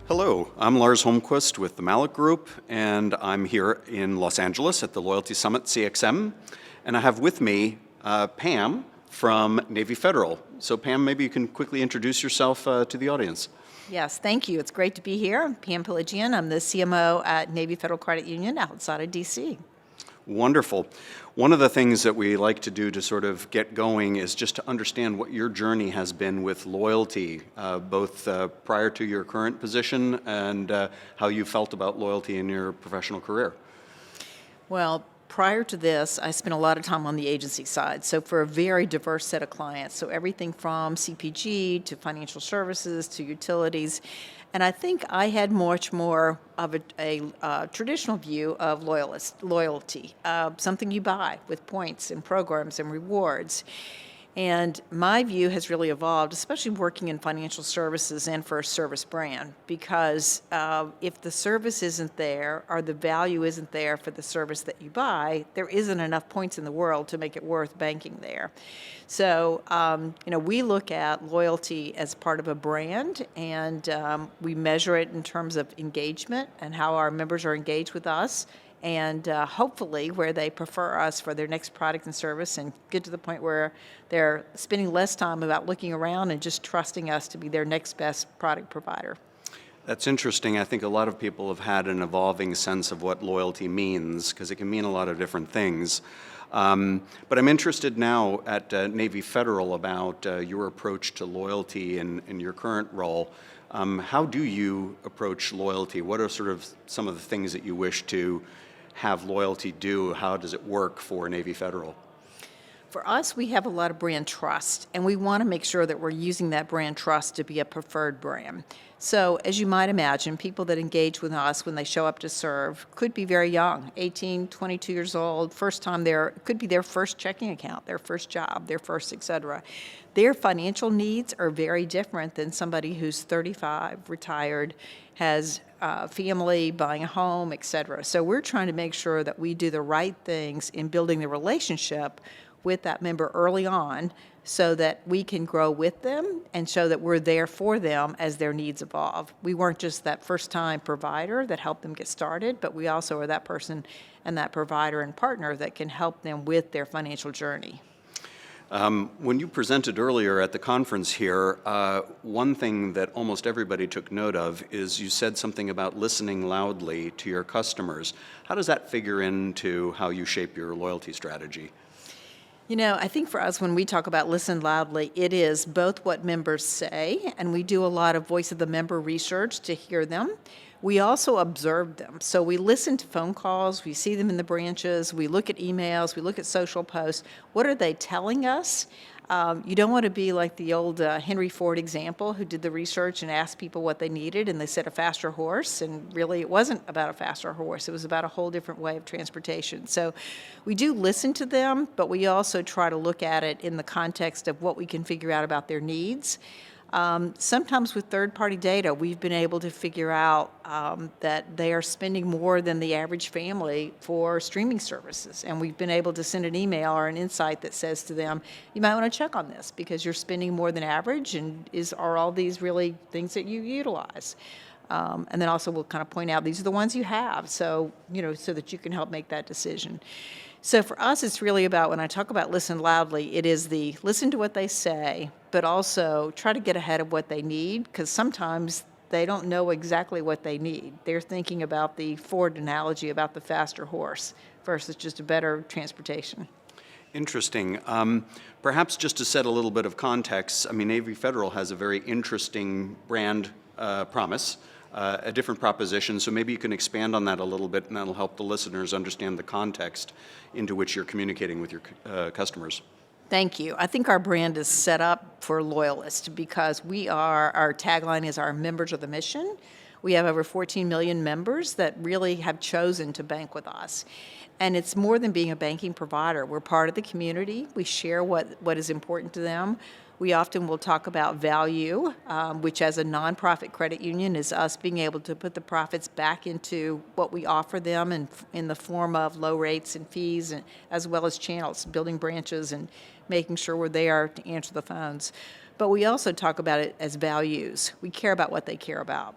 Hello, I'm Lars Holmquist with the Mallett Group, and I'm here in Los Angeles at the Loyalty Summit CXM. And I have with me Pam from Navy Federal. So Pam, maybe you can quickly introduce yourself to the audience. Yes, thank you. It's great to be here. I'm Pam Piligian. I'm the CMO at Navy Federal Credit Union outside of D.C. Wonderful. One of the things that we like to do to sort of get going is just to understand what your journey has been with loyalty, both prior to your current position and how you felt about loyalty in your professional career. Well, prior to this, I spent a lot of time on the agency side, so for a very diverse set of clients. So everything from CPG to financial services to utilities. And I think I had much more of a traditional view of loyalty, something you buy with points and programs and rewards. And my view has really evolved, especially working in financial services and for a service brand, because if the service isn't there or the value isn't there for the service that you buy, there isn't enough points in the world to make it worth banking there. So, we look at loyalty as part of a brand, and we measure it in terms of engagement and how our members are engaged with us, and hopefully where they prefer us for their next product and service, and get to the point where they're spending less time about looking around and just trusting us to be their next best product provider. That's interesting. I think a lot of people have had an evolving sense of what loyalty means, because it can mean a lot of different things. But I'm interested now at Navy Federal about your approach to loyalty in your current role. How do you approach loyalty? What are sort of some of the things that you wish to have loyalty do? How does it work for Navy Federal? For us, we have a lot of brand trust, and we want to make sure that we're using that brand trust to be a preferred brand. So, as you might imagine, people that engage with us when they show up to serve could be very young, 18, 22 years old, first time there, could be their first checking account, their first job, their first, et cetera. Their financial needs are very different than somebody who's 35, retired, has family, buying a home, et cetera. So we're trying to make sure that we do the right things in building the relationship with that member early on so that we can grow with them and show that we're there for them as their needs evolve. We weren't just that first-time provider that helped them get started, but we also are that person and that provider and partner that can help them with their financial journey. When you presented earlier at the conference here, one thing that almost everybody took note of is you said something about listening loudly to your customers. How does that figure into how you shape your loyalty strategy? I think for us, when we talk about listen loudly, it is both what members say, and we do a lot of voice of the member research to hear them. We also observe them. So we listen to phone calls, we see them in the branches, we look at emails, we look at social posts. What are they telling us? You don't want to be like the old Henry Ford example who did the research and asked people what they needed, and they said a faster horse, and really it wasn't about a faster horse. It was about a whole different way of transportation. So we do listen to them, but we also try to look at it in the context of what we can figure out about their needs. Sometimes with third-party data, we've been able to figure out that they are spending more than the average family for streaming services. And we've been able to send an email or an insight that says to them, you might want to check on this because you're spending more than average, and are all these really things that you utilize? And then also we'll kind of point out these are the ones you have, so that you can help make that decision. So for us, it's really about, when I talk about listen loudly, it is the listen to what they say, but also try to get ahead of what they need, because sometimes they don't know exactly what they need. They're thinking about the Ford analogy about the faster horse versus just a better transportation. Interesting. Perhaps just to set a little bit of context, Navy Federal has a very interesting brand promise. A different proposition, so maybe you can expand on that a little bit, and that'll help the listeners understand the context into which you're communicating with your customers. Thank you. I think our brand is set up for loyalists because our tagline is our members of the mission. We have over 14 million members that really have chosen to bank with us. And it's more than being a banking provider. We're part of the community. We share what is important to them. We often will talk about value, which as a nonprofit credit union is us being able to put the profits back into what we offer them in the form of low rates and fees, and as well as channels, building branches and making sure we're there to answer the phones. But we also talk about it as values. We care about what they care about.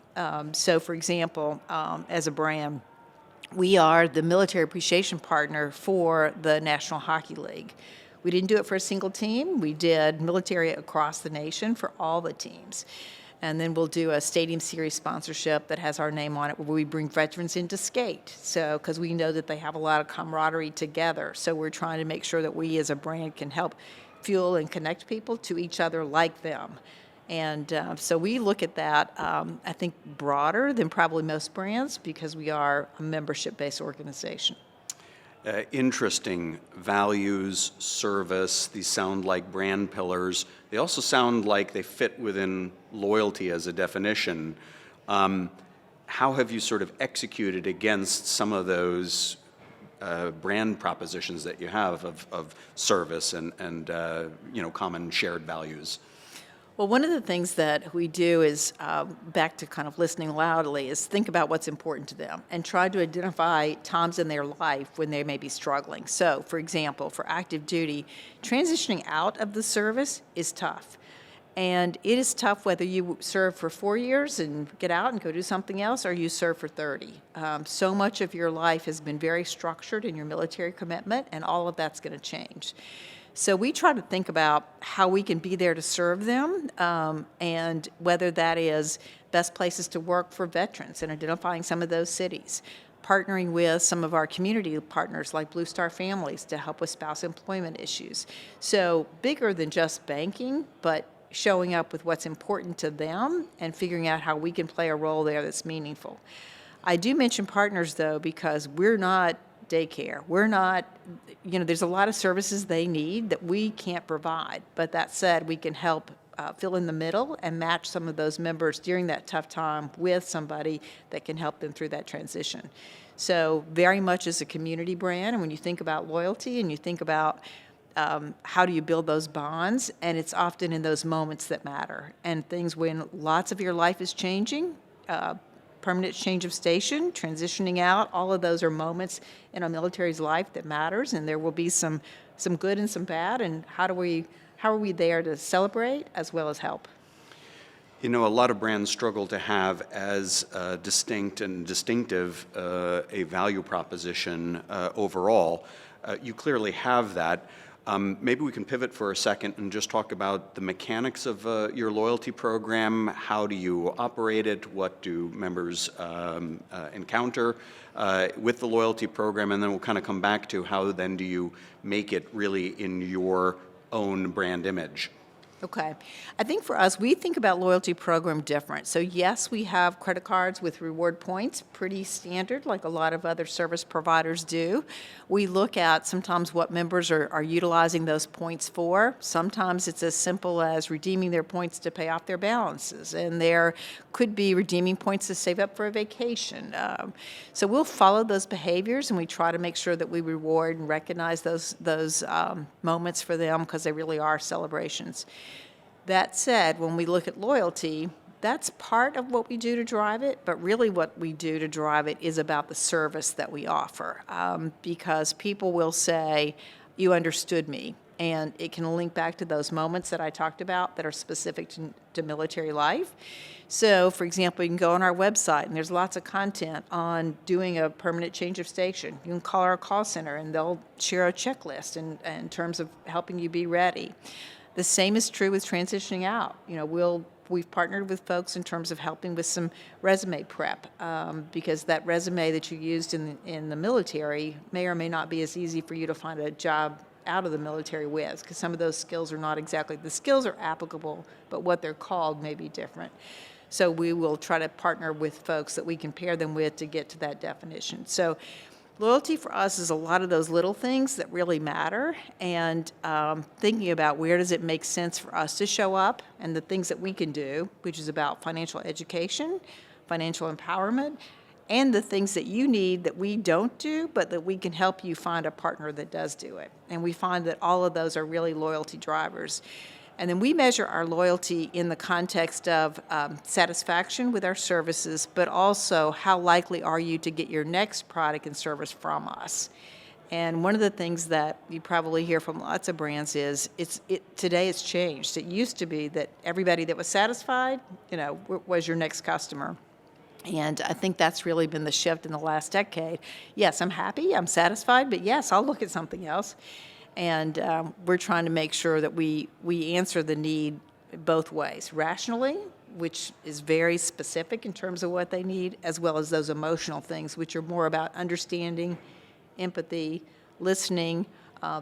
So, for example, as a brand, we are the military appreciation partner for the National Hockey League. We didn't do it for a single team. We did military across the nation for all the teams. And then we'll do a Stadium Series sponsorship that has our name on it, where we bring veterans in to skate. So, because we know that they have a lot of camaraderie together. So we're trying to make sure that we as a brand can help fuel and connect people to each other like them. And so we look at that, I think, broader than probably most brands, because we are a membership-based organization. Interesting. Values, service, these sound like brand pillars. They also sound like they fit within loyalty as a definition. How have you sort of executed against some of those brand propositions that you have of service and common shared values? Well, one of the things that we do is, back to kind of listening loudly, is think about what's important to them and try to identify times in their life when they may be struggling. So, for example, for active duty, transitioning out of the service is tough. And it is tough whether you serve for 4 years and get out and go do something else, or you serve for 30. So much of your life has been very structured in your military commitment, and all of that's going to change. So we try to think about how we can be there to serve them, and whether that is best places to work for veterans and identifying some of those cities, partnering with some of our community partners like Blue Star Families to help with spouse employment issues. So bigger than just banking, but showing up with what's important to them and figuring out how we can play a role there that's meaningful. I do mention partners, though, because we're not daycare. We're not, there's a lot of services they need that we can't provide. But that said, we can help fill in the middle and match some of those members during that tough time with somebody that can help them through that transition. So very much as a community brand, and when you think about loyalty and you think about how do you build those bonds, and it's often in those moments that matter. And things when lots of your life is changing, permanent change of station, transitioning out, all of those are moments in a military's life that matters, and there will be some good and some bad, and how are we there to celebrate as well as help? A lot of brands struggle to have as distinct and distinctive a value proposition overall. You clearly have that. Maybe we can pivot for a second and just talk about the mechanics of your loyalty program. How do you operate it? What do members encounter with the loyalty program? And then we'll kind of come back to how then do you make it really in your own brand image. Okay. I think for us, we think about loyalty program different. So yes, we have credit cards with reward points, pretty standard, like a lot of other service providers do. We look at sometimes what members are utilizing those points for. Sometimes it's as simple as redeeming their points to pay off their balances, and there could be redeeming points to save up for a vacation. So we'll follow those behaviors, and we try to make sure that we reward and recognize those moments for them, because they really are celebrations. That said, when we look at loyalty, that's part of what we do to drive it, but really what we do to drive it is about the service that we offer, because people will say, you understood me, and it can link back to those moments that I talked about that are specific to military life. So, for example, you can go on our website, and there's lots of content on doing a permanent change of station. You can call our call center, and they'll share a checklist in terms of helping you be ready. The same is true with transitioning out. We've partnered with folks in terms of helping with some resume prep, because that resume that you used in the military may or may not be as easy for you to find a job out of the military with, because some of those skills are not exactly, the skills are applicable, but what they're called may be different. So we will try to partner with folks that we can pair them with to get to that definition. So loyalty for us is a lot of those little things that really matter, and thinking about where does it make sense for us to show up, and the things that we can do, which is about financial education, financial empowerment, and the things that you need that we don't do, but that we can help you find a partner that does do it. And we find that all of those are really loyalty drivers. And then we measure our loyalty in the context of satisfaction with our services, but also how likely are you to get your next product and service from us. And one of the things that you probably hear from lots of brands is today it's changed. It used to be that everybody that was satisfied, was your next customer. And I think that's really been the shift in the last decade. Yes, I'm happy, I'm satisfied, but yes, I'll look at something else. And we're trying to make sure that we answer the need both ways, rationally, which is very specific in terms of what they need, as well as those emotional things, which are more about understanding, empathy, listening,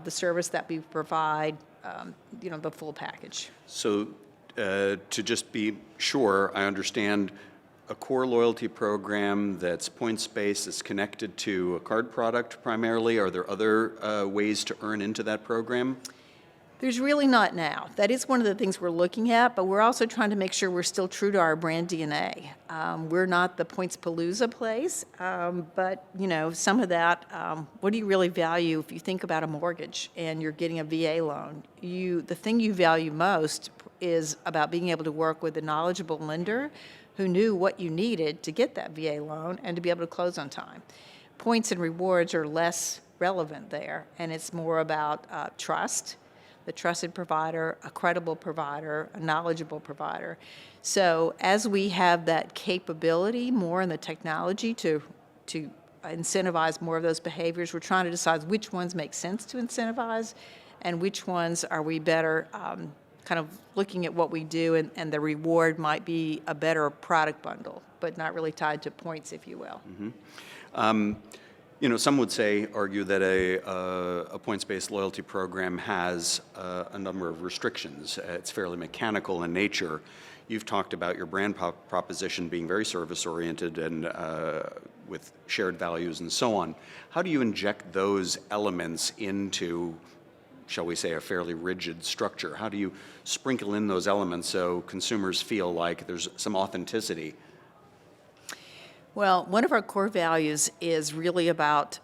the service that we provide, the full package. So to just be sure, I understand a core loyalty program that's points-based, that's connected to a card product primarily. Are there other ways to earn into that program? There's really not now. That is one of the things we're looking at, but we're also trying to make sure we're still true to our brand DNA. We're not the Points-Palooza place, but, some of that, what do you really value if you think about a mortgage and you're getting a VA loan? The thing you value most is about being able to work with a knowledgeable lender who knew what you needed to get that VA loan and to be able to close on time. Points and rewards are less relevant there, and it's more about trust, the trusted provider, a credible provider, a knowledgeable provider. So as we have that capability more in the technology to incentivize more of those behaviors, we're trying to decide which ones make sense to incentivize and which ones are we better kind of looking at what we do, and the reward might be a better product bundle, but not really tied to points, if you will. Mm-hmm. Some would argue that a points-based loyalty program has a number of restrictions. It's fairly mechanical in nature. You've talked about your brand proposition being very service-oriented and with shared values and so on. How do you inject those elements into, shall we say, a fairly rigid structure? How do you sprinkle in those elements so consumers feel like there's some authenticity? Well, one of our core values is really about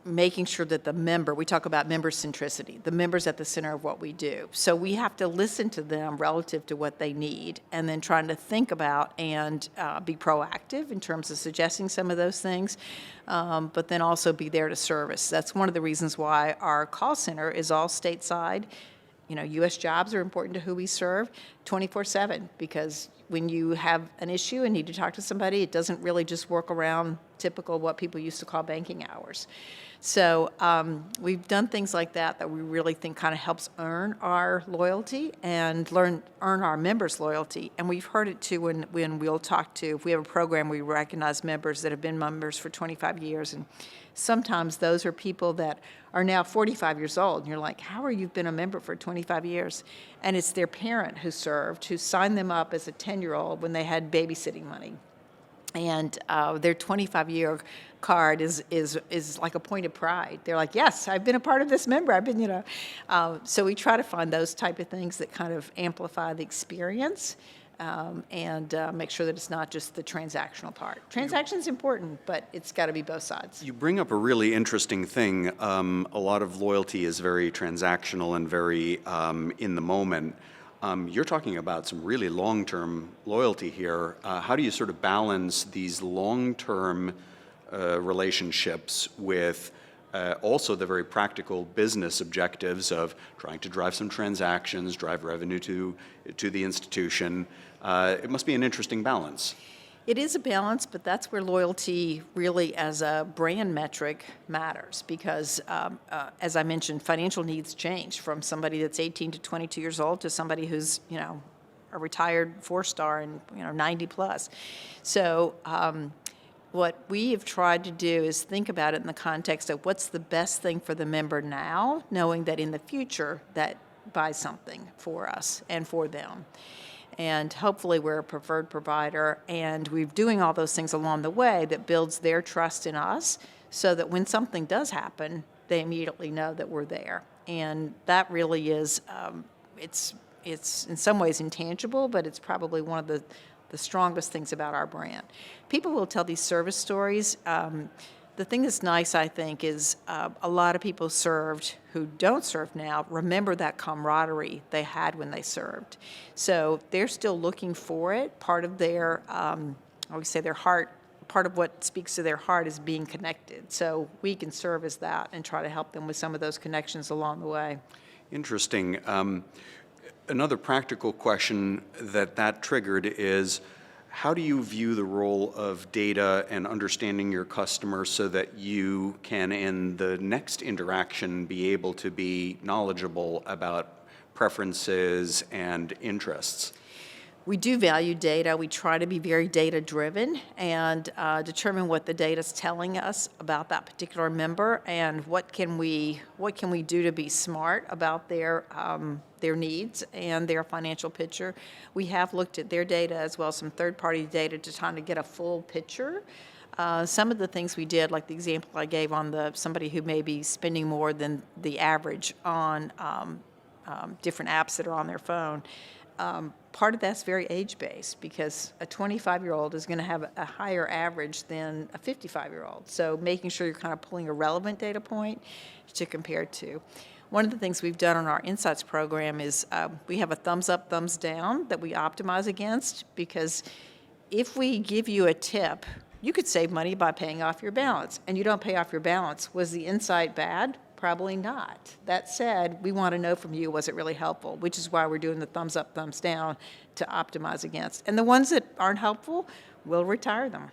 making sure that the member, we talk about member centricity, the member's at the center of what we do. So we have to listen to them relative to what they need, and then trying to think about and be proactive in terms of suggesting some of those things, but then also be there to service. That's one of the reasons why our call center is all stateside. U.S. jobs are important to who we serve 24/7, because when you have an issue and need to talk to somebody, it doesn't really just work around typical what people used to call banking hours. So we've done things like that we really think kind of helps earn our loyalty and earn our members' loyalty. And we've heard it too when we'll talk to, if we have a program, we recognize members that have been members for 25 years. And sometimes those are people that are now 45 years old. And you're like, how are you been a member for 25 years? And it's their parent who signed them up as a 10-year-old when they had babysitting money. And their 25-year card is like a point of pride. They're like, yes, I've been a part of this member. I've been, So we try to find those type of things that kind of amplify the experience and make sure that it's not just the transactional part. Transaction's important, but it's got to be both sides. You bring up a really interesting thing. A lot of loyalty is very transactional and very in the moment. You're talking about some really long-term loyalty here. How do you sort of balance these long-term relationships with also the very practical business objectives of trying to drive some transactions, drive revenue to the institution? It must be an interesting balance. It is a balance, but that's where loyalty really as a brand metric matters, because as I mentioned, financial needs change from somebody that's 18 to 22 years old to somebody who's, a retired 4-star and, 90 plus. So what we have tried to do is think about it in the context of what's the best thing for the member now, knowing that in the future that buys something for us and for them. And hopefully we're a preferred provider, and we're doing all those things along the way that builds their trust in us, so that when something does happen, they immediately know that we're there. And that really is, it's in some ways intangible, but it's probably one of the strongest things about our brand. People will tell these service stories. The thing that's nice, I think, is a lot of people served who don't serve now remember that camaraderie they had when they served. So they're still looking for it. Part of their, I would say, their heart part of what speaks to their heart is being connected. So we can serve as that and try to help them with some of those connections along the way. Interesting. Another practical question that triggered is, how do you view the role of data and understanding your customer so that you can, in the next interaction, be able to be knowledgeable about preferences and interests? We do value data. We try to be very data-driven and determine what the data is telling us about that particular member and what can we do to be smart about their needs and their financial picture. We have looked at their data as well as some third-party data to try to get a full picture. Some of the things we did, like the example I gave on somebody who may be spending more than the average on different apps that are on their phone. Part of that's very age-based because a 25-year-old is going to have a higher average than a 55-year-old. So making sure you're kind of pulling a relevant data point to compare to. One of the things we've done on our Insights program is we have a thumbs up, thumbs down that we optimize against, because if we give you a tip, you could save money by paying off your balance, and you don't pay off your balance. Was the insight bad? Probably not. That said, we want to know from you, was it really helpful? Which is why we're doing the thumbs up, thumbs down to optimize against. And the ones that aren't helpful, we'll retire them.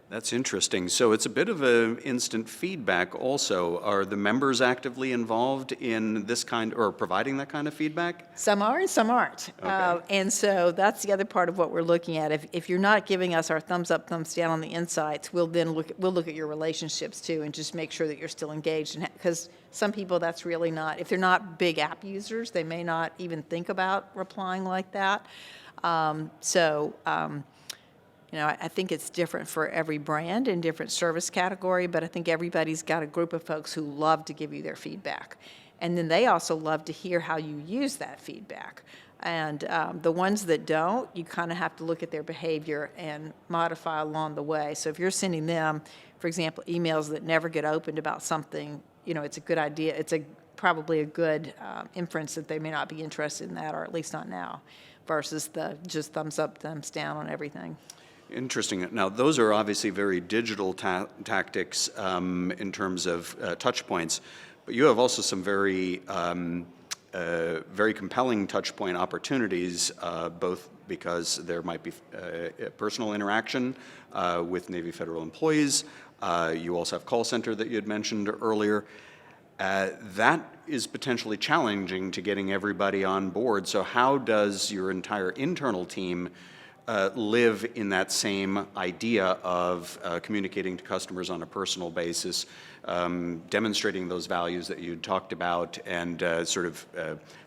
That's interesting. So it's a bit of an instant feedback also. Are the members actively involved in this kind, or providing that kind of feedback? Some are and some aren't. Okay. And so that's the other part of what we're looking at. If you're not giving us our thumbs up, thumbs down on the insights, we'll look at your relationships too and just make sure that you're still engaged. Because some people, that's really not, if they're not big app users, they may not even think about replying like that. I think it's different for every brand and different service category, but I think everybody's got a group of folks who love to give you their feedback. And then they also love to hear how you use that feedback. And the ones that don't, you kind of have to look at their behavior and modify along the way. So if you're sending them, for example, emails that never get opened about something, it's a good idea. It's probably a good inference that they may not be interested in that, or at least not now, versus the just thumbs up, thumbs down on everything. Interesting. Now, those are obviously very digital tactics in terms of touch points, but you have also some very compelling touch point opportunities, both because there might be personal interaction with Navy Federal employees. You also have call center that you had mentioned earlier. That is potentially challenging to getting everybody on board. So how does your entire internal team live in that same idea of communicating to customers on a personal basis, demonstrating those values that you talked about, and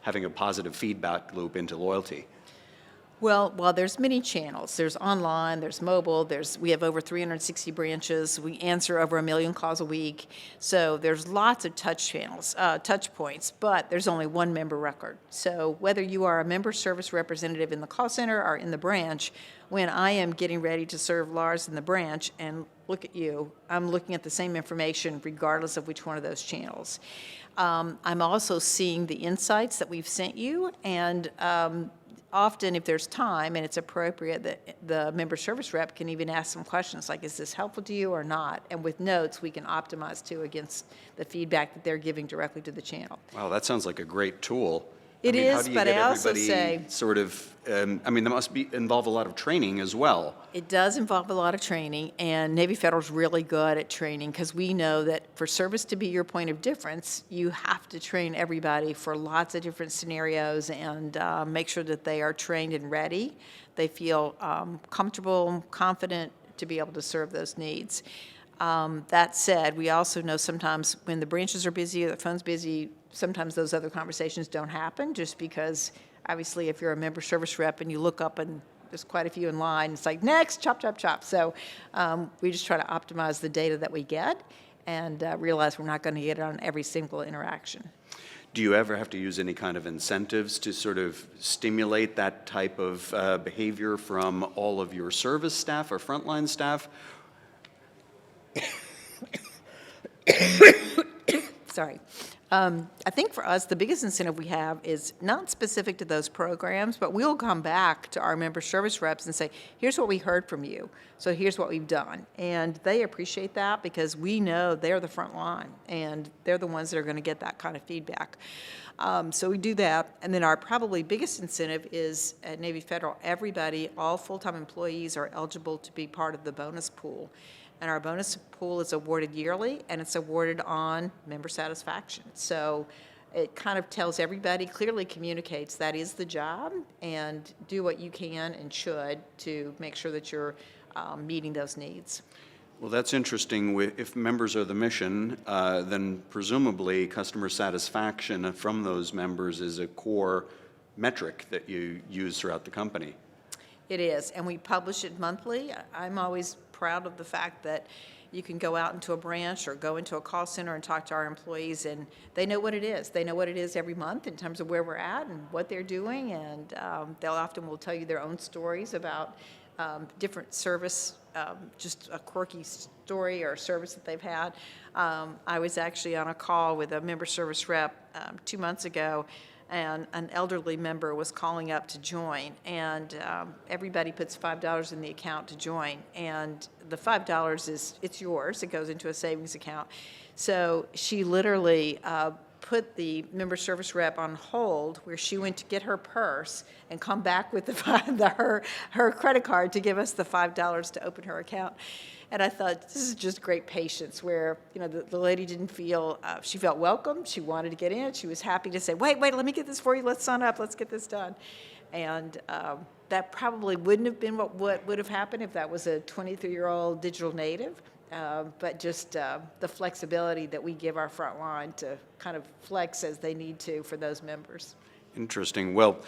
having a positive feedback loop into loyalty? Well, there's many channels. There's online, there's mobile, we have over 360 branches. We answer over 1 million calls a week. So there's lots of touch points, but there's only one member record. So whether you are a member service representative in the call center or in the branch, when I am getting ready to serve Lars in the branch and look at you, I'm looking at the same information regardless of which one of those channels. I'm also seeing the insights that we've sent you, and often, if there's time and it's appropriate, the member service rep can even ask some questions like, is this helpful to you or not? And with notes, we can optimize too against the feedback that they're giving directly to the channel. Wow, that sounds like a great tool. It is, how do you but get I also everybody say, that must involve a lot of training as well. It does involve a lot of training, and Navy Federal's really good at training, because we know that for service to be your point of difference, you have to train everybody for lots of different scenarios and make sure that they are trained and ready. They feel comfortable, confident to be able to serve those needs. That said, we also know sometimes when the branches are busy or the phone's busy, sometimes those other conversations don't happen, just because obviously if you're a member service rep and you look up and there's quite a few in line, it's like, next, chop, chop, chop. So we just try to optimize the data that we get and realize we're not going to get it on every single interaction. Do you ever have to use any kind of incentives to sort of stimulate that type of behavior from all of your service staff or frontline staff? Sorry. I think for us, the biggest incentive we have is not specific to those programs, but we'll come back to our member service reps and say, here's what we heard from you, so here's what we've done. And they appreciate that because we know they're the front line, and they're the ones that are going to get that kind of feedback. So we do that, and then our probably biggest incentive is at Navy Federal, everybody, all full-time employees are eligible to be part of the bonus pool. And our bonus pool is awarded yearly, and it's awarded on member satisfaction. So it kind of tells everybody, clearly communicates that is the job, and do what you can and should to make sure that you're meeting those needs. Well, that's interesting. If members are the mission, then presumably customer satisfaction from those members is a core metric that you use throughout the company. It is, and we publish it monthly. I'm always proud of the fact that you can go out into a branch or go into a call center and talk to our employees, and they know what it is. They know what it is every month in terms of where we're at and what they're doing, and they'll often will tell you their own stories about different service, just a quirky story or service that they've had. I was actually on a call with a member service rep 2 months ago, and an elderly member was calling up to join, and everybody puts $5 in the account to join, and the $5 it's yours. It goes into a savings account. So she literally put the member service rep on hold, where she went to get her purse and come back with her credit card to give us the $5 to open her account. And I thought, this is just great patience, where, you know, the lady didn't feel, she felt welcome, she wanted to get in, she was happy to say, wait, let me get this for you, let's sign up, let's get this done. And that probably wouldn't have been what would have happened if that was a 23-year-old digital native, but just the flexibility that we give our front line to kind of flex as they need to for those members. Interesting. Well,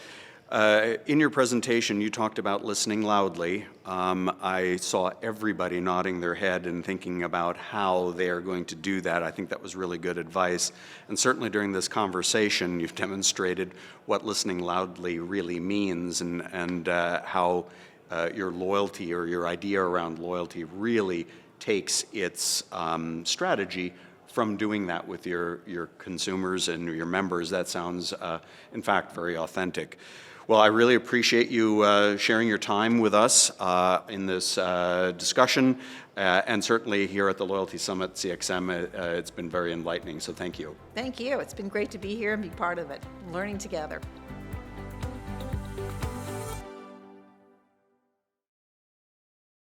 in your presentation, you talked about listening loudly. I saw everybody nodding their head and thinking about how they are going to do that. I think that was really good advice. And certainly during this conversation, you've demonstrated what listening loudly really means, and how your loyalty, or your idea around loyalty, really takes its strategy from doing that with your consumers and your members. That sounds, in fact, very authentic. Well, I really appreciate you sharing your time with us in this discussion, and certainly here at the Loyalty Summit CXM, it's been very enlightening, so thank you. Thank you. It's been great to be here and be part of it, learning together.